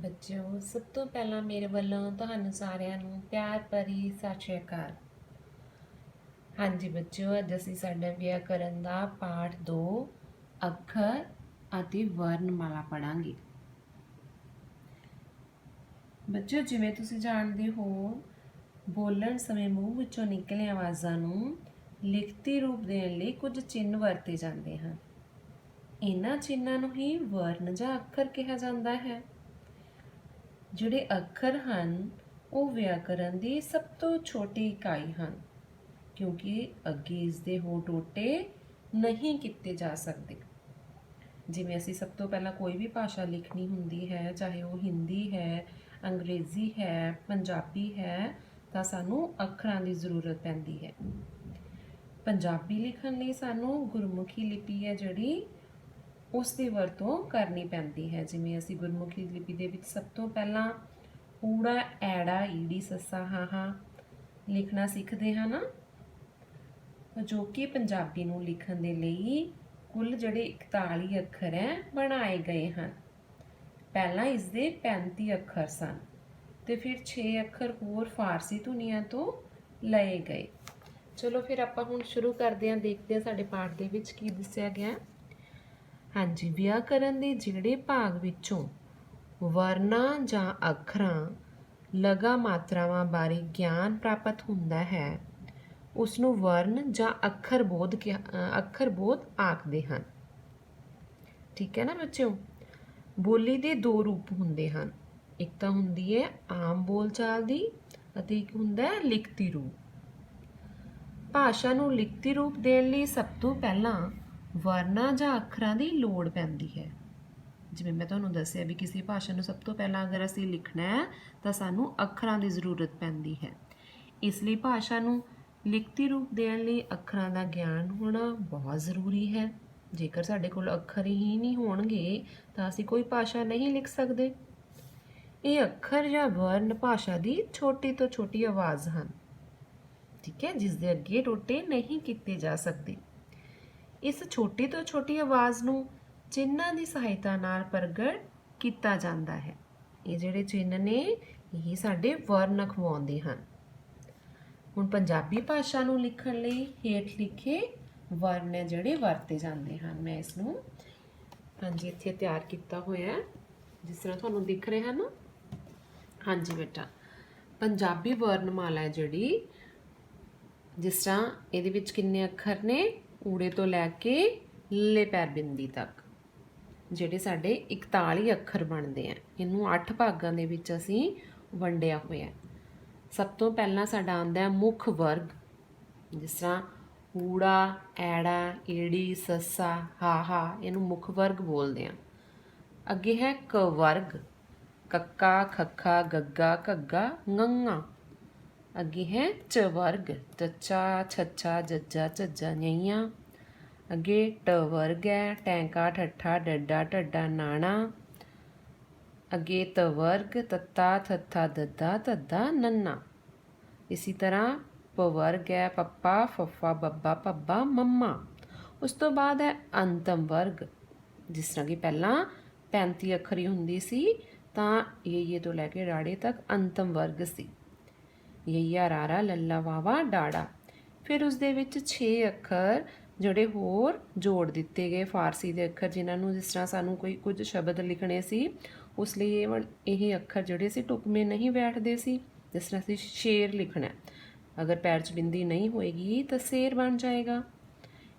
ਬੱਚਿਓ, ਸਭ ਤੋਂ ਪਹਿਲਾਂ ਮੇਰੇ ਵੱਲੋਂ ਤੁਹਾਨੂੰ ਸਾਰਿਆਂ ਨੂੰ ਪਿਆਰ ਭਰੀ ਸਤਿ ਸ਼੍ਰੀ ਅਕਾਲ। ਹਾਂਜੀ ਬੱਚਿਓ, ਅੱਜ ਅਸੀਂ ਸਾਡਾ ਵਿਆਕਰਨ ਦਾ ਪਾਠ 2 ਅੱਖਰ ਅਤੇ ਵਰਣਮਾਲਾ ਪੜਾਂਗੇ। ਬੱਚਿਓ, ਜਿਵੇਂ ਤੁਸੀਂ ਜਾਣਦੇ ਹੋ, ਬੋਲਣ ਸਮੇਂ ਮੂੰਹ ਵਿੱਚੋਂ ਨਿਕਲੇ ਆਵਾਜ਼ਾਂ ਨੂੰ ਲਿਖਤੀ ਰੂਪ ਦੇਣ ਲਈ ਕੁਝ ਚਿੰਨ੍ਹ ਵਰਤੇ ਜਾਂਦੇ ਹਨ। ਇਹਨਾਂ ਚਿੰਨ੍ਹਾਂ ਨੂੰ ਹੀ ਵਰਨ ਜਾਂ ਅੱਖਰ ਕਿਹਾ ਜਾਂਦਾ ਹੈ। ਜਿਹੜੇ ਅੱਖਰ ਹਨ ਉਹ ਵਿਆਕਰਨ ਦੀ ਸਭ ਤੋਂ ਛੋਟੀ ਇਕਾਈ ਹਨ, ਕਿਉਂਕਿ ਅੱਗੇ ਇਸ ਦੇ ਹੋਰ ਟੋਟੇ ਨਹੀਂ ਕੀਤੇ ਜਾ ਸਕਦੇ। ਜਿਵੇਂ ਅਸੀਂ ਸਭ ਤੋਂ ਪਹਿਲਾਂ ਕੋਈ ਵੀ ਭਾਸ਼ਾ ਲਿਖਣੀ ਹੁੰਦੀ ਹੈ, ਚਾਹੇ ਉਹ ਹਿੰਦੀ ਹੈ, ਅੰਗਰੇਜ਼ੀ ਹੈ, ਪੰਜਾਬੀ ਹੈ, ਤਾਂ ਸਾਨੂੰ ਅੱਖਰਾਂ ਦੀ ਜ਼ਰੂਰਤ ਪੈਂਦੀ ਹੈ। ਪੰਜਾਬੀ ਲਿਖਣ ਲਈ ਸਾਨੂੰ ਗੁਰਮੁਖੀ ਲਿਪੀ ਹੈ ਜਿਹੜੀ ਉਸ ਦੀ ਵਰਤੋਂ ਕਰਨੀ ਪੈਂਦੀ ਹੈ। ਜਿਵੇਂ ਅਸੀਂ ਗੁਰਮੁਖੀ ਲਿਪੀ ਦੇ ਵਿੱਚ ਸਭ ਤੋਂ ਪਹਿਲਾਂ ਊੜਾ, ਐੜਾ, ਈੜੀ, ਸੱਸਾ, ਹਾਹਾ ਲਿਖਣਾ ਸਿੱਖਦੇ ਹਾਂ ਨਾ, ਜੋ ਕਿ ਪੰਜਾਬੀ ਨੂੰ ਲਿਖਣ ਦੇ ਲਈ ਕੁੱਲ ਜਿਹੜੇ 41 ਅੱਖਰ ਹੈ ਬਣਾਏ ਗਏ ਹਨ। ਪਹਿਲਾਂ ਇਸ ਦੇ 35 ਅੱਖਰ ਸਨ ਤੇ ਫਿਰ 6 ਅੱਖਰ ਹੋਰ ਫਾਰਸੀ ਧੁਨੀਆਂ ਤੋਂ ਲਏ ਗਏ। ਚਲੋ ਫਿਰ ਆਪਾਂ ਹੁਣ ਸ਼ੁਰੂ ਕਰਦੇ ਹਾਂ, ਦੇਖਦੇ ਹਾਂ ਸਾਡੇ ਪਾਠ ਦੇ ਵਿੱਚ ਕੀ ਦੱਸਿਆ ਗਿਆ। ਹਾਂਜੀ, ਵਿਆਕਰਨ ਦੇ ਜਿਹੜੇ ਭਾਗ ਵਿੱਚੋਂ ਵਰਨਾਂ ਜਾਂ ਅੱਖਰਾਂ, ਲਗਾ ਮਾਤਰਾਵਾਂ ਬਾਰੇ ਗਿਆਨ ਪ੍ਰਾਪਤ ਹੁੰਦਾ ਹੈ, ਉਸ ਨੂੰ ਵਰਨ ਜਾਂ ਅੱਖਰ ਬੋਧ ਆਖਦੇ ਹਨ। ਠੀਕ ਹੈ ਨਾ ਬੱਚਿਓ। ਬੋਲੀ ਦੇ 2 ਰੂਪ ਹੁੰਦੇ ਹਨ, ਇੱਕ ਤਾਂ ਹੁੰਦੀ ਹੈ ਆਮ ਬੋਲਚਾਲ ਦੀ ਅਤੇ ਇੱਕ ਹੁੰਦਾ ਹੈ ਲਿਖਤੀ ਰੂਪ। ਭਾਸ਼ਾ ਨੂੰ ਲਿਖਤੀ ਰੂਪ ਦੇਣ ਲਈ ਸਭ ਤੋਂ ਪਹਿਲਾਂ ਵਰਨਾਂ ਜਾਂ ਅੱਖਰਾਂ ਦੀ ਲੋੜ ਪੈਂਦੀ ਹੈ। ਜਿਵੇਂ ਮੈਂ ਤੁਹਾਨੂੰ ਦੱਸਿਆ ਵੀ ਕਿਸੇ ਭਾਸ਼ਾ ਨੂੰ ਸਭ ਤੋਂ ਪਹਿਲਾਂ ਅਗਰ ਅਸੀਂ ਲਿਖਣਾ ਹੈ ਤਾਂ ਸਾਨੂੰ ਅੱਖਰਾਂ ਦੀ ਜ਼ਰੂਰਤ ਪੈਂਦੀ ਹੈ। ਇਸ ਲਈ ਭਾਸ਼ਾ ਨੂੰ ਲਿਖਤੀ ਰੂਪ ਦੇਣ ਲਈ ਅੱਖਰਾਂ ਦਾ ਗਿਆਨ ਹੋਣਾ ਬਹੁਤ ਜ਼ਰੂਰੀ ਹੈ। ਜੇਕਰ ਸਾਡੇ ਕੋਲ ਅੱਖਰ ਹੀ ਨਹੀਂ ਹੋਣਗੇ ਤਾਂ ਅਸੀਂ ਕੋਈ ਭਾਸ਼ਾ ਨਹੀਂ ਲਿਖ ਸਕਦੇ। ਇਹ ਅੱਖਰ ਜਾਂ ਵਰਨ ਭਾਸ਼ਾ ਦੀ ਛੋਟੀ ਤੋਂ ਛੋਟੀ ਆਵਾਜ਼ ਹਨ, ਠੀਕ ਹੈ, ਜਿਸ ਦੇ ਅੱਗੇ ਟੋਟੇ ਨਹੀਂ ਕੀਤੇ ਜਾ ਸਕਦੇ। ਇਸ ਛੋਟੀ ਤੋਂ ਛੋਟੀ ਆਵਾਜ਼ ਨੂੰ ਚਿੰਨ੍ਹਾਂ ਦੀ ਸਹਾਇਤਾ ਨਾਲ ਪ੍ਰਗਟ ਕੀਤਾ ਜਾਂਦਾ ਹੈ। ਇਹ ਜਿਹੜੇ ਚਿੰਨ੍ਹ ਨੇ ਇਹ ਸਾਡੇ ਵਰਨ ਅਖਵਾਉਂਦੇ ਹਨ। ਹੁਣ ਪੰਜਾਬੀ ਭਾਸ਼ਾ ਨੂੰ ਲਿਖਣ ਲਈ ਹੇਠ ਲਿਖੇ ਵਰਨ ਹੈ ਜਿਹੜੇ ਵਰਤੇ ਜਾਂਦੇ ਹਨ। ਮੈਂ ਇਸ ਨੂੰ ਹਾਂਜੀ ਇੱਥੇ ਤਿਆਰ ਕੀਤਾ ਹੋਇਆ, ਜਿਸ ਤਰ੍ਹਾਂ ਤੁਹਾਨੂੰ ਦਿਖ ਰਿਹਾ ਨਾ। ਹਾਂਜੀ ਬੇਟਾ, ਪੰਜਾਬੀ ਵਰਨਮਾਲਾ ਹੈ ਜਿਹੜੀ, ਜਿਸ ਤਰ੍ਹਾਂ ਇਹਦੇ ਵਿੱਚ ਕਿੰਨੇ ਅੱਖਰ ਨੇ, ਊੜੇ ਤੋਂ ਲੈ ਕੇ ਲੇ ਪੈਰ ਬਿੰਦੀ ਤੱਕ, ਜਿਹੜੇ ਸਾਡੇ 41 ਅੱਖਰ ਬਣਦੇ ਆ। ਇਹਨੂੰ 8 ਭਾਗਾਂ ਦੇ ਵਿੱਚ ਅਸੀਂ ਵੰਡਿਆ ਹੋਇਆ। ਸਭ ਤੋਂ ਪਹਿਲਾਂ ਸਾਡਾ ਆਉਂਦਾ ਮੁੱਖ ਵਰਗ, ਜਿਸ ਤਰ੍ਹਾਂ ਊੜਾ, ਐੜਾ, ਈੜੀ, ਸੱਸਾ, ਹਾਹਾ, ਇਹਨੂੰ ਮੁੱਖ ਵਰਗ ਬੋਲਦੇ ਆ। ਅੱਗੇ ਹੈ ਕ ਵਰਗ, ਕੱਕਾ, ਖੱਖਾ, ਗੱਗਾ, ਘੱਗਾ, ngੰਗਾ। ਅੱਗੇ ਹੈ ਚ ਵਰਗ, ਚੱਚਾ, ਛੱਛਾ, ਜੱਜਾ, ਝੱਜਾ, ਨਿਆਈਆਂ। ਅੱਗੇ ਟ ਵਰਗ ਹੈ, ਟੈਂਕਾ, ਠੱਠਾ, ਡੱਡਾ, ਢੱਡਾ, ਨਾਣਾ। ਅੱਗੇ ਤ ਵਰਗ, ਤੱਤਾ, ਥੱਥਾ, ਦੱਦਾ, ਧੱਦਾ, ਨੰਨਾ। ਇਸੇ ਤਰ੍ਹਾਂ ਪ ਵਰਗ ਹੈ, ਪੱਪਾ, ਫੱਫਾ, ਬੱਬਾ, ਪੱਬਾ, ਮੰਮਾ। ਉਸ ਤੋਂ ਬਾਅਦ ਹੈ ਅੰਤਮ ਵਰਗ, ਜਿਸ ਤਰ੍ਹਾਂ ਕਿ ਪਹਿਲਾਂ 35 ਅੱਖਰੀ ਹੁੰਦੀ ਸੀ ਤਾਂ ਯਈਏ ਤੋਂ ਲੈ ਕੇ ਰਾੜੇ ਤੱਕ ਅੰਤਮ ਵਰਗ ਸੀ। ਯਈਆ, ਰਾਰਾ, ਲੱਲਾ, ਵਾਵਾ, ਡਾੜਾ। ਫਿਰ ਉਸ ਦੇ ਵਿੱਚ 6 ਅੱਖਰ ਜਿਹੜੇ ਹੋਰ ਜੋੜ ਦਿੱਤੇ ਗਏ, ਫਾਰਸੀ ਦੇ ਅੱਖਰ, ਜਿਨ੍ਹਾਂ ਨੂੰ ਜਿਸ ਤਰ੍ਹਾਂ ਸਾਨੂੰ ਕੋਈ ਕੁਝ ਸ਼ਬਦ ਲਿਖਣੇ ਸੀ, ਉਸ ਲਈ ਇਹ ਅੱਖਰ ਜਿਹੜੇ ਸੀ ਟੁਕਵੇਂ ਨਹੀਂ ਬੈਠਦੇ ਸੀ। ਜਿਸ ਤਰ੍ਹਾਂ ਅਸੀਂ ਸ਼ੇਰ ਲਿਖਣਾ, ਅਗਰ ਪੈਰ 'ਚ ਬਿੰਦੀ ਨਹੀਂ ਹੋਏਗੀ ਤਾਂ ਸ਼ੇਰ ਬਣ ਜਾਏਗਾ।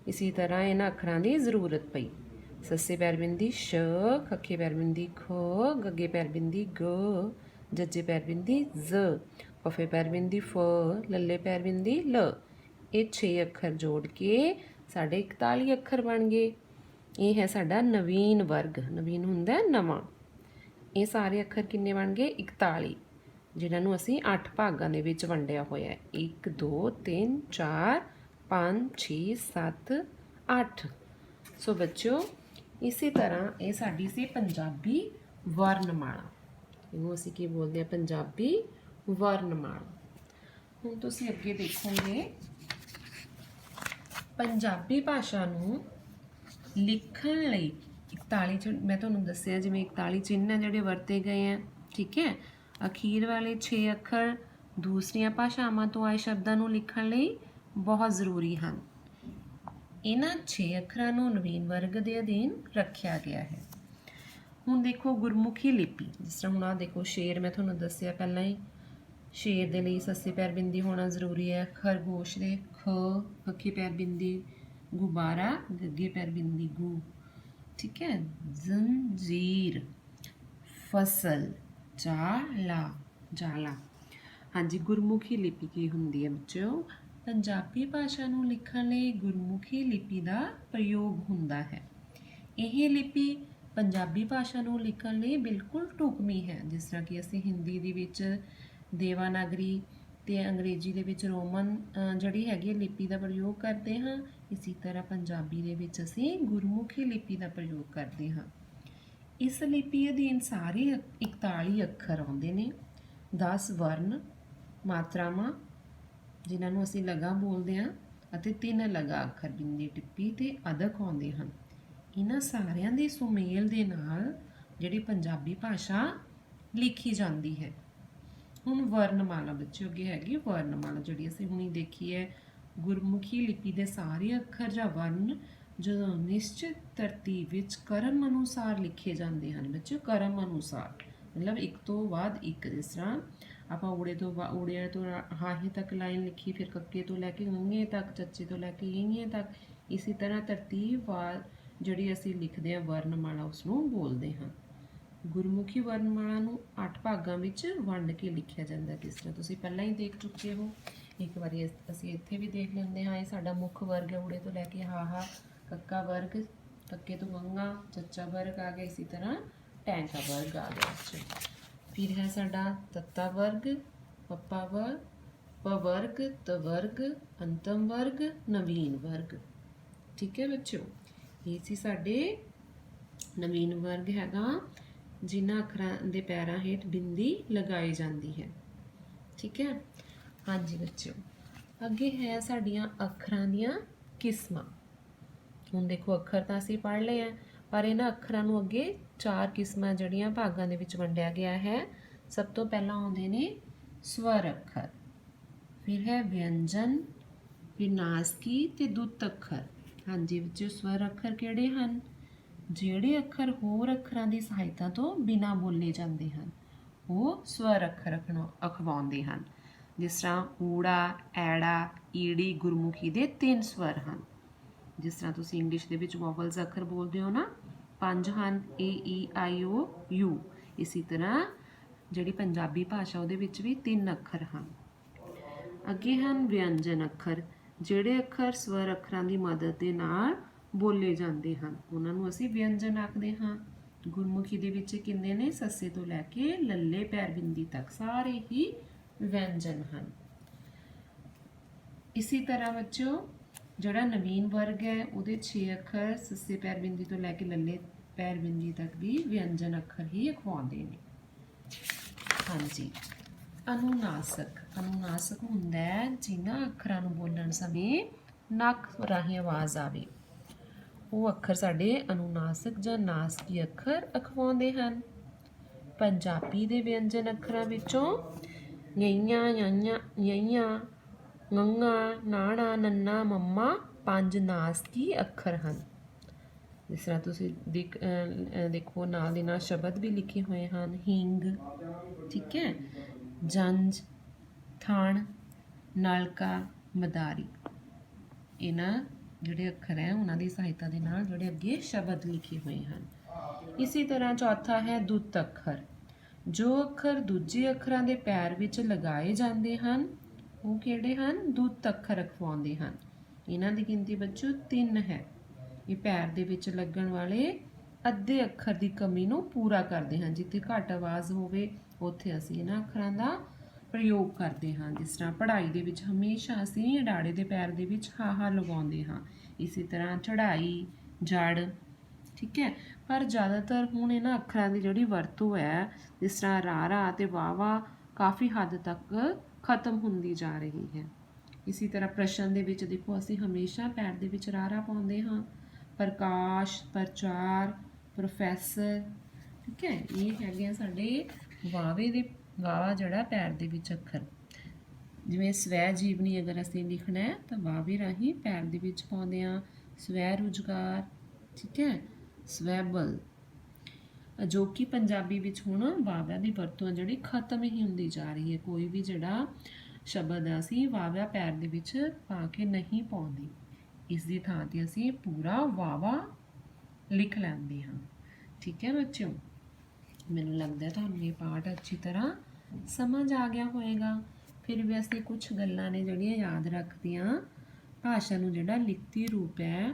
ਇਸੇ ਤਰ੍ਹਾਂ ਇਹਨਾਂ ਅੱਖਰਾਂ ਦੀ ਜ਼ਰੂਰਤ ਪਈ। ਸੱਸੇ ਪੈਰ ਬਿੰਦੀ ਸ਼, ਖੱਖੇ ਪੈਰ ਬਿੰਦੀ ਖ, ਗੱਗੇ ਪੈਰ ਬਿੰਦੀ ਗ, ਜੱਜੇ ਪੈਰ ਬਿੰਦੀ ਜ਼, ਫੱਫੇ ਪੈਰ ਬਿੰਦੀ ਫ, ਲੱਲੇ ਪੈਰ ਬਿੰਦੀ ਲ। ਇਹ 6 ਅੱਖਰ ਜੋੜ ਕੇ ਸਾਡੇ 41 ਅੱਖਰ ਬਣ ਗਏ। ਇਹ ਹੈ ਸਾਡਾ ਨਵੀਨ ਵਰਗ। ਨਵੀਨ ਹੁੰਦਾ ਨਵਾਂ। ਇਹ ਸਾਰੇ ਅੱਖਰ ਕਿੰਨੇ ਬਣ ਗਏ? 41, ਜਿਨ੍ਹਾਂ ਨੂੰ ਅਸੀਂ 8 ਭਾਗਾਂ ਦੇ ਵਿੱਚ ਵੰਡਿਆ ਹੋਇਆ ਹੈ। 1 2 3 4 5 6 7 8। ਸੋ ਬੱਚਿਓ, ਇਸੇ ਤਰ੍ਹਾਂ ਇਹ ਸਾਡੀ ਸੀ ਪੰਜਾਬੀ ਵਰਨਮਾਲਾ। ਇਹਨੂੰ ਅਸੀਂ ਕੀ ਬੋਲਦੇ ਹਾਂ? ਪੰਜਾਬੀ ਵਰਨਮਾਲਾ। ਹੁਣ ਤੁਸੀਂ ਅੱਗੇ ਦੇਖੋਗੇ, ਪੰਜਾਬੀ ਭਾਸ਼ਾ ਨੂੰ ਲਿਖਣ ਲਈ 41 ਮੈਂ ਤੁਹਾਨੂੰ ਦੱਸਿਆ, ਜਿਵੇਂ 41 ਚਿੰਨ੍ਹ ਜਿਹੜੇ ਵਰਤੇ ਗਏ ਆ। ਠੀਕ ਹੈ। ਅਖੀਰ ਵਾਲੇ 6 ਅੱਖਰ ਦੂਸਰੀਆਂ ਭਾਸ਼ਾਵਾਂ ਤੋਂ ਆਏ ਸ਼ਬਦਾਂ ਨੂੰ ਲਿਖਣ ਲਈ ਬਹੁਤ ਜ਼ਰੂਰੀ ਹਨ। ਇਹਨਾਂ 6 ਅੱਖਰਾਂ ਨੂੰ ਨਵੀਨ ਵਰਗ ਦੇ ਅਧੀਨ ਰੱਖਿਆ ਗਿਆ ਹੈ। ਹੁਣ ਦੇਖੋ ਗੁਰਮੁਖੀ ਲਿਪੀ, ਜਿਸ ਤਰ੍ਹਾਂ ਹੁਣ ਆਹ ਦੇਖੋ ਸ਼ੇਰ ਮੈਂ ਤੁਹਾਨੂੰ ਦੱਸਿਆ ਪਹਿਲਾਂ ਹੀ, ਸ਼ੇਰ ਦੇ ਲਈ ਸੱਸੇ ਪੈਰ ਬਿੰਦੀ ਹੋਣਾ ਜ਼ਰੂਰੀ ਹੈ। ਖਰਗੋਸ਼ ਦੇ ਖ ਫੱਕੇ ਪੈਰ ਬਿੰਦੀ, ਗੁਬਾਰਾ ਗੱਗੇ ਪੈਰ ਬਿੰਦੀ ਗੂ, ਠੀਕ ਹੈ। ਜ਼ੰਜੀਰ, ਫਸਲ, ਜਾਲਾ ਜਾਲਾ। ਹਾਂਜੀ, ਗੁਰਮੁਖੀ ਲਿਪੀ ਕੀ ਹੁੰਦੀ ਹੈ ਬੱਚਿਓ? ਪੰਜਾਬੀ ਭਾਸ਼ਾ ਨੂੰ ਲਿਖਣ ਲਈ ਗੁਰਮੁਖੀ ਲਿਪੀ ਦਾ ਪ੍ਰਯੋਗ ਹੁੰਦਾ ਹੈ। ਇਹ ਲਿਪੀ ਪੰਜਾਬੀ ਭਾਸ਼ਾ ਨੂੰ ਲਿਖਣ ਲਈ ਬਿਲਕੁਲ ਢੁਕਵੀਂ ਹੈ। ਜਿਸ ਤਰ੍ਹਾਂ ਕਿ ਅਸੀਂ ਹਿੰਦੀ ਦੇ ਵਿੱਚ ਦੇਵਾਨਾਗਰੀ ਅਤੇ ਅੰਗਰੇਜ਼ੀ ਦੇ ਵਿੱਚ ਰੋਮਨ ਜਿਹੜੀ ਹੈਗੀ ਲਿਪੀ ਦਾ ਪ੍ਰਯੋਗ ਕਰਦੇ ਹਾਂ, ਇਸੇ ਤਰ੍ਹਾਂ ਪੰਜਾਬੀ ਦੇ ਵਿੱਚ ਅਸੀਂ ਗੁਰਮੁਖੀ ਲਿਪੀ ਦਾ ਪ੍ਰਯੋਗ ਕਰਦੇ ਹਾਂ। ਇਸ ਲਿਪੀ ਅਧੀਨ ਸਾਰੇ 41 ਅੱਖਰ ਆਉਂਦੇ ਨੇ, 10 ਵਰਨ ਮਾਤਰਾਵਾਂ ਜਿਨ੍ਹਾਂ ਨੂੰ ਅਸੀਂ ਲਗਾ ਬੋਲਦੇ ਹਾਂ, ਅਤੇ 3 ਲਗਾ ਅੱਖਰ ਬਿੰਦੀ ਟਿੱਪੀ ਅਤੇ ਅਦਕ ਆਉਂਦੇ ਹਨ। ਇਹਨਾਂ ਸਾਰਿਆਂ ਦੇ ਸੁਮੇਲ ਦੇ ਨਾਲ ਜਿਹੜੀ ਪੰਜਾਬੀ ਭਾਸ਼ਾ ਲਿਖੀ ਜਾਂਦੀ ਹੈ। ਹੁਣ ਵਰਨਮਾਲਾ ਬੱਚਿਓ ਅੱਗੇ ਹੈਗੀ ਵਰਨਮਾਲਾ, ਜਿਹੜੀ ਅਸੀਂ ਹੁਣੀ ਦੇਖੀ ਹੈ। ਗੁਰਮੁਖੀ ਲਿਪੀ ਦੇ ਸਾਰੇ ਅੱਖਰ ਜਾਂ ਵਰਨ ਜਦੋਂ ਨਿਸ਼ਚਿਤ ਤਰਤੀਬ ਵਿੱਚ ਕਰਮ ਅਨੁਸਾਰ ਲਿਖੇ ਜਾਂਦੇ ਹਨ ਬੱਚਿਓ, ਕਰਮ ਅਨੁਸਾਰ ਮਤਲਬ ਇੱਕ ਤੋਂ ਬਾਅਦ ਇੱਕ। ਜਿਸ ਤਰ੍ਹਾਂ ਆਪਾਂ ਊੜੇ ਤੋਂ ਹਾਹੇ ਤੱਕ ਲਾਈਨ ਲਿਖੀ, ਫਿਰ ਕੱਕੇ ਤੋਂ ਲੈ ਕੇ ੰਘੇ ਤੱਕ, ਚੱਚੇ ਤੋਂ ਲੈ ਕੇ ਈਂਘੇ ਤੱਕ, ਇਸੇ ਤਰ੍ਹਾਂ ਤਰਤੀਬਵਾਰ ਜਿਹੜੀ ਅਸੀਂ ਲਿਖਦੇ ਹਾਂ ਵਰਨਮਾਲਾ, ਉਸ ਨੂੰ ਬੋਲਦੇ ਹਾਂ। ਗੁਰਮੁਖੀ ਵਰਨਮਾਲਾ ਨੂੰ 8 ਭਾਗਾਂ ਵਿੱਚ ਵੰਡ ਕੇ ਲਿਖਿਆ ਜਾਂਦਾ, ਜਿਸ ਤਰ੍ਹਾਂ ਤੁਸੀਂ ਪਹਿਲਾਂ ਹੀ ਦੇਖ ਚੁੱਕੇ ਹੋ। ਇੱਕ ਵਾਰੀ ਅਸੀਂ ਇੱਥੇ ਵੀ ਦੇਖ ਲੈਂਦੇ ਹਾਂ। ਇਹ ਸਾਡਾ ਮੁੱਖ ਵਰਗ ਹੈ, ਊੜੇ ਤੋਂ ਲੈ ਕੇ ਹਾਹਾ, ਕੱਕਾ ਵਰਗ, ਕੱਕੇ ਤੋਂ ੰਘਾ, ਚੱਚਾ ਵਰਗ ਆ ਗਿਆ, ਇਸੇ ਤਰ੍ਹਾਂ ਟੈਂਕਾ ਵਰਗ ਆ ਗਿਆ। ਫਿਰ ਹੈ ਸਾਡਾ ਤੱਤਾ ਵਰਗ, ਪੱਪਾ ਵਰਗ, ਪਵਰਗ, ਤਵਰਗ, ਅੰਤਮ ਵਰਗ, ਨਵੀਨ ਵਰਗ, ਠੀਕ ਹੈ ਬੱਚਿਓ। ਇਹ ਸੀ ਸਾਡੇ ਨਵੀਨ ਵਰਗ ਹੈਗਾ, ਜਿਨ੍ਹਾਂ ਅੱਖਰਾਂ ਦੇ ਪੈਰਾਂ ਹੇਠ ਬਿੰਦੀ ਲਗਾਈ ਜਾਂਦੀ ਹੈ, ਠੀਕ ਹੈ। ਹਾਂਜੀ ਬੱਚਿਓ, ਅੱਗੇ ਹੈ ਸਾਡੀਆਂ ਅੱਖਰਾਂ ਦੀਆਂ ਕਿਸਮਾਂ। ਹੁਣ ਦੇਖੋ ਅੱਖਰ ਤਾਂ ਅਸੀਂ ਪੜ੍ਹ ਲਏ ਆ, ਪਰ ਇਹਨਾਂ ਅੱਖਰਾਂ ਨੂੰ ਅੱਗੇ 4 ਕਿਸਮਾਂ ਜਿਹੜੀਆਂ ਭਾਗਾਂ ਦੇ ਵਿੱਚ ਵੰਡਿਆ ਗਿਆ ਹੈ। ਸਭ ਤੋਂ ਪਹਿਲਾਂ ਆਉਂਦੇ ਨੇ ਸਵਰ ਅੱਖਰ, ਫਿਰ ਹੈ ਵਿਅੰਜਨ, ਫਿਰ ਨਾਸਕੀ ਅਤੇ ਦੁੱਤ ਅੱਖਰ। ਹਾਂਜੀ ਬੱਚਿਓ, ਸਵਰ ਅੱਖਰ ਕਿਹੜੇ ਹਨ? ਜਿਹੜੇ ਅੱਖਰ ਹੋਰ ਅੱਖਰਾਂ ਦੀ ਸਹਾਇਤਾ ਤੋਂ ਬਿਨਾਂ ਬੋਲੇ ਜਾਂਦੇ ਹਨ, ਉਹ ਸਵਰ ਅੱਖਰ ਅਖਵਾਉਂਦੇ ਹਨ। ਜਿਸ ਤਰ੍ਹਾਂ ਊੜਾ, ਐੜਾ, ਈੜੀ ਗੁਰਮੁਖੀ ਦੇ 3 ਸਵਰ ਹਨ। ਜਿਸ ਤਰ੍ਹਾਂ ਤੁਸੀਂ ਇੰਗਲਿਸ਼ ਦੇ ਵਿੱਚ ਵੋਵਲਸ ਅੱਖਰ ਬੋਲਦੇ ਹੋ ਨਾ, 5 ਹਨ, ਏ ਈ ਆਈ ਓ ਯੂ। ਇਸੇ ਤਰ੍ਹਾਂ ਜਿਹੜੀ ਪੰਜਾਬੀ ਭਾਸ਼ਾ ਉਹਦੇ ਵਿੱਚ ਵੀ 3 ਅੱਖਰ ਹਨ। ਅੱਗੇ ਹਨ ਵਿਅੰਜਨ ਅੱਖਰ, ਜਿਹੜੇ ਅੱਖਰ ਸਵਰ ਅੱਖਰਾਂ ਦੀ ਮਦਦ ਦੇ ਨਾਲ ਬੋਲੇ ਜਾਂਦੇ ਹਨ, ਉਹਨਾਂ ਨੂੰ ਅਸੀਂ ਵਿਅੰਜਨ ਆਖਦੇ ਹਾਂ। ਗੁਰਮੁਖੀ ਦੇ ਵਿੱਚ ਕਿੰਨੇ ਨੇ? ਸੱਸੇ ਤੋਂ ਲੈ ਕੇ ਲੱਲੇ ਪੈਰ ਬਿੰਦੀ ਤੱਕ ਸਾਰੇ ਹੀ ਵਿਅੰਜਨ ਹਨ। ਇਸੇ ਤਰ੍ਹਾਂ ਬੱਚਿਓ ਜਿਹੜਾ ਨਵੀਨ ਵਰਗ ਹੈ, ਉਹਦੇ 6 ਅੱਖਰ ਸੱਸੇ ਪੈਰ ਬਿੰਦੀ ਤੋਂ ਲੈ ਕੇ ਲੱਲੇ ਪੈਰ ਬਿੰਦੀ ਤੱਕ ਵੀ ਵਿਅੰਜਨ ਅੱਖਰ ਹੀ ਅਖਵਾਉਂਦੇ ਨੇ। ਹਾਂਜੀ, ਅਨੁਨਾਸਕ। ਅਨੁਨਾਸਕ ਹੁੰਦਾ ਹੈ ਜਿਨ੍ਹਾਂ ਅੱਖਰਾਂ ਨੂੰ ਬੋਲਣ ਸਮੇਂ ਨੱਕ ਰਾਹੀਂ ਆਵਾਜ਼ ਆਵੇ, ਉਹ ਅੱਖਰ ਸਾਡੇ ਅਨੁਨਾਸਕ ਜਾਂ ਨਾਸਕੀ ਅੱਖਰ ਅਖਵਾਉਂਦੇ ਹਨ। ਪੰਜਾਬੀ ਦੇ ਵਿਅੰਜਨ ਅੱਖਰਾਂ ਵਿੱਚੋਂ ਯਈਆਂ, ਯਾਈਆਂ, ਯਈਆਂ, ੰਘਾ, ਨਾਣਾ, ਨੰਨਾ, ਮੰਮਾ 5 ਨਾਸਕੀ ਅੱਖਰ ਹਨ। ਜਿਸ ਤਰ੍ਹਾਂ ਤੁਸੀਂ ਦੇਖੋ ਨਾਲ ਦੇ ਨਾਲ ਸ਼ਬਦ ਵੀ ਲਿਖੇ ਹੋਏ ਹਨ। ਹਿੰਗ, ਠੀਕ ਹੈ, ਜੰਝ, ਥਣ, ਨਲਕਾ, ਮਦਾਰੀ। ਇਹਨਾਂ ਜਿਹੜੇ ਅੱਖਰ ਹੈ ਉਹਨਾਂ ਦੀ ਸਹਾਇਤਾ ਦੇ ਨਾਲ ਜਿਹੜੇ ਅੱਗੇ ਸ਼ਬਦ ਲਿਖੇ ਹੋਏ ਹਨ। ਇਸੇ ਤਰ੍ਹਾਂ ਚੌਥਾ ਹੈ ਦੁੱਤ ਅੱਖਰ। ਜੋ ਅੱਖਰ ਦੂਜੇ ਅੱਖਰਾਂ ਦੇ ਪੈਰ ਵਿੱਚ ਲਗਾਏ ਜਾਂਦੇ ਹਨ, ਉਹ ਕਿਹੜੇ ਹਨ? ਦੁੱਤ ਅੱਖਰ ਅਖਵਾਉਂਦੇ ਹਨ। ਇਹਨਾਂ ਦੀ ਗਿਣਤੀ ਬੱਚੋ 3 ਹੈ। ਇਹ ਪੈਰ ਦੇ ਵਿੱਚ ਲੱਗਣ ਵਾਲੇ ਅੱਧੇ ਅੱਖਰ ਦੀ ਕਮੀ ਨੂੰ ਪੂਰਾ ਕਰਦੇ ਹਨ। ਜਿੱਥੇ ਘੱਟ ਆਵਾਜ਼ ਹੋਵੇ ਉੱਥੇ ਅਸੀਂ ਇਹਨਾਂ ਅੱਖਰਾਂ ਦਾ ਪ੍ਰਯੋਗ ਕਰਦੇ ਹਾਂ। ਜਿਸ ਤਰ੍ਹਾਂ ਪੜ੍ਹਾਈ ਦੇ ਵਿੱਚ ਹਮੇਸ਼ਾ ਅਸੀਂ ਡਾੜੇ ਦੇ ਪੈਰ ਦੇ ਵਿੱਚ ਹਾਹਾ ਲਗਾਉਂਦੇ ਹਾਂ। ਇਸੇ ਤਰ੍ਹਾਂ ਚੜ੍ਹਾਈ, ਜੜ, ਠੀਕ ਹੈ। ਪਰ ਜ਼ਿਆਦਾਤਰ ਹੁਣ ਇਹਨਾਂ ਅੱਖਰਾਂ ਦੀ ਜਿਹੜੀ ਵਰਤੋਂ ਹੈ, ਜਿਸ ਤਰ੍ਹਾਂ ਰਾਰਾ ਅਤੇ ਵਾਵਾ, ਕਾਫੀ ਹੱਦ ਤੱਕ ਖਤਮ ਹੁੰਦੀ ਜਾ ਰਹੀ ਹੈ। ਇਸੇ ਤਰ੍ਹਾਂ ਪ੍ਰਸ਼ਨ ਦੇ ਵਿੱਚ ਦੇਖੋ ਅਸੀਂ ਹਮੇਸ਼ਾ ਪੈਰ ਦੇ ਵਿੱਚ ਰਾਰਾ ਪਾਉਂਦੇ ਹਾਂ। ਪ੍ਰਕਾਸ਼, ਪ੍ਰਚਾਰ, ਪ੍ਰੋਫੈਸਰ, ਠੀਕ ਹੈ। ਇਹ ਹੈਗੇ ਆ ਸਾਡੇ ਵਾਵੇ ਦੇ ਵਾਵਾ ਜਿਹੜਾ ਪੈਰ ਦੇ ਵਿੱਚ ਅੱਖਰ। ਜਿਵੇਂ ਸਵੈ ਜੀਵਨੀ ਅਗਰ ਅਸੀਂ ਲਿਖਣਾ ਹੈ ਤਾਂ ਵਾਵੇ ਰਾਹੀਂ ਪੈਰ ਦੇ ਵਿੱਚ ਪਾਉਂਦੇ ਹਾਂ। ਸਵੈ ਰੁਜ਼ਗਾਰ, ਠੀਕ ਹੈ, ਸਵੈ ਬਲ। ਅਜੋਕੀ ਪੰਜਾਬੀ ਵਿੱਚ ਹੁਣ ਵਾਵਿਆਂ ਦੀ ਵਰਤੋਂ ਜਿਹੜੀ ਖਤਮ ਹੀ ਹੁੰਦੀ ਜਾ ਰਹੀ ਹੈ। ਕੋਈ ਵੀ ਜਿਹੜਾ ਸ਼ਬਦ ਆ ਅਸੀਂ ਵਾਵਿਆ ਪੈਰ ਦੇ ਵਿੱਚ ਪਾ ਕੇ ਨਹੀਂ ਪਾਉਂਦੇ। ਇਸ ਦੀ ਥਾਂ 'ਤੇ ਅਸੀਂ ਪੂਰਾ ਵਾਵਾ ਲਿਖ ਲੈਂਦੇ ਹਾਂ। ਠੀਕ ਹੈ ਬੱਚਿਓ, ਮੈਨੂੰ ਲੱਗਦਾ ਤੁਹਾਨੂੰ ਇਹ ਪਾਠ ਅੱਛੀ ਤਰ੍ਹਾਂ ਸਮਝ ਆ ਗਿਆ ਹੋਏਗਾ। ਫਿਰ ਵੀ ਅਸੀਂ ਕੁਝ ਗੱਲਾਂ ਨੇ ਜਿਹੜੀਆਂ ਯਾਦ ਰੱਖਦੀਆਂ। ਭਾਸ਼ਾ ਨੂੰ ਜਿਹੜਾ ਲਿਖਤੀ ਰੂਪ ਹੈ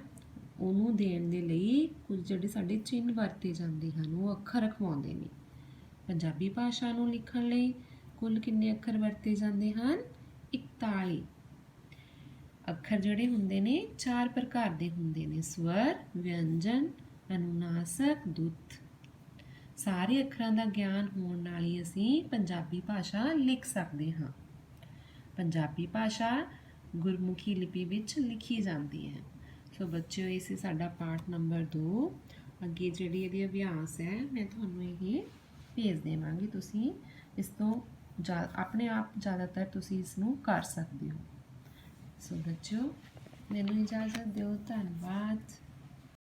ਉਹਨੂੰ ਦੇਣ ਦੇ ਲਈ ਕੁਝ ਜਿਹੜੇ ਸਾਡੇ ਚਿੰਨ੍ਹ ਵਰਤੇ ਜਾਂਦੇ ਹਨ, ਉਹ ਅੱਖਰ ਰਖਵਾਉਂਦੇ ਨੇ। ਪੰਜਾਬੀ ਭਾਸ਼ਾ ਨੂੰ ਲਿਖਣ ਲਈ ਕੁੱਲ ਕਿੰਨੇ ਅੱਖਰ ਵਰਤੇ ਜਾਂਦੇ ਹਨ? 41 ਅੱਖਰ ਜਿਹੜੇ ਹੁੰਦੇ ਨੇ 4 ਪ੍ਰਕਾਰ ਦੇ ਹੁੰਦੇ ਨੇ: ਸਵਰ, ਵਿਅੰਜਨ, ਅਨੁਨਾਸਕ, ਦੁੱਤ। ਸਾਰੇ ਅੱਖਰਾਂ ਦਾ ਗਿਆਨ ਹੋਣ ਨਾਲ ਹੀ ਅਸੀਂ ਪੰਜਾਬੀ ਭਾਸ਼ਾ ਲਿਖ ਸਕਦੇ ਹਾਂ। ਪੰਜਾਬੀ ਭਾਸ਼ਾ ਗੁਰਮੁਖੀ ਲਿਪੀ ਵਿੱਚ ਲਿਖੀ ਜਾਂਦੀ ਹੈ। ਸੋ ਬੱਚਿਓ, ਇਹ ਸੀ ਸਾਡਾ ਪਾਠ ਨੰਬਰ 2। ਅੱਗੇ ਜਿਹੜੀ ਇਹਦੀ ਅਭਿਆਸ ਹੈ ਮੈਂ ਤੁਹਾਨੂੰ ਇਹ ਭੇਜ ਦੇਵਾਂਗੀ। ਤੁਸੀਂ ਇਸ ਤੋਂ ਆਪਣੇ ਆਪ ਜ਼ਿਆਦਾਤਰ ਤੁਸੀਂ ਇਸ ਨੂੰ ਕਰ ਸਕਦੇ ਹੋ। ਸੋ ਬੱਚਿਓ, ਮੈਨੂੰ ਇਜਾਜ਼ਤ ਦਿਓ। ਧੰਨਵਾਦ।